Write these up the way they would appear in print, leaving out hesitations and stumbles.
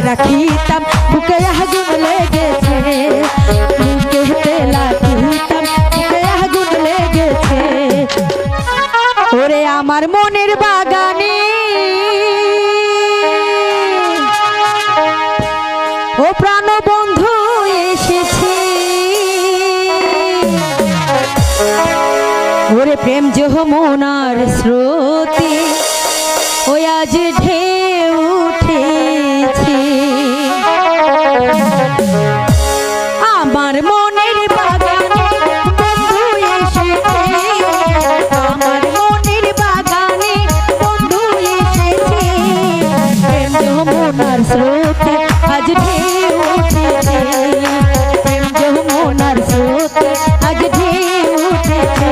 রাখিতাম বুকে আগুন লেগেছে, বুকেতে রাখিতাম বুকে আগুন লেগেছে। ওরে আমার মনের বাগানে ও প্রাণ বন্ধু এসেছে, ওরে প্রেম যমুনার স্রোতে ওই আজ ঢেউ উঠেছে। আমার মনের বাগানে বন্ধু এসেছে, আমার মনের বাগানে বন্ধু এসেছে, প্রেম যমুনার স্রোতে আজ ঢেউ উঠেছে, প্রেম যমুনার স্রোতে আজ ঢেউ উঠেছে।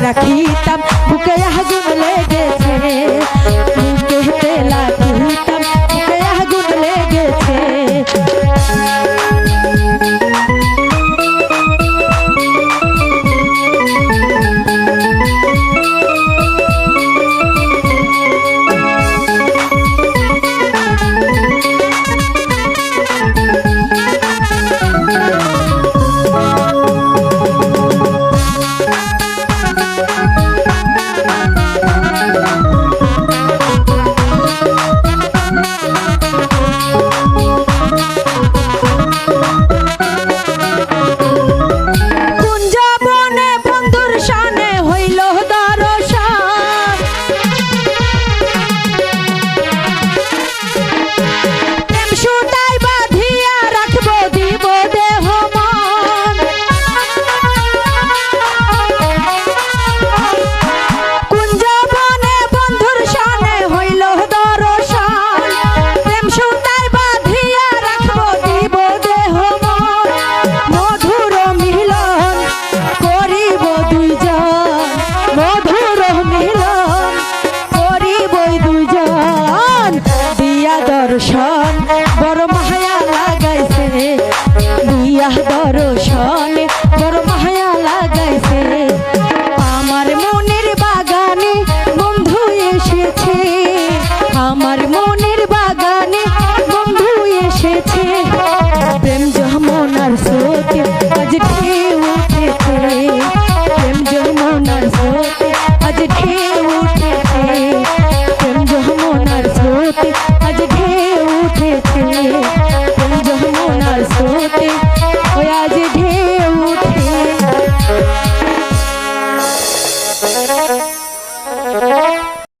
রাখিতাম বুকে আগুন লেগেছে, বুকেতে রাখিতাম বুকে আগুন লেগেছে। দর্শন বড় মায়া লাগাইছে, দিয়া দর্শন বড় মায়া লাগাইছে। আমার মনের বাগানে বন্ধু এসেছে, আমার মনের বাগানে বন্ধু এসেছে, প্রেম যমুনার স্রোতে আজ ঢেউ উঠেছে, প্রেম যমুনার স্রোতে আজ ঢেউ উঠেছে, প্রেম যমুনার স্রোতে আজ ঢেউ উঠেছে, প্রেম যমুনার স্রোতে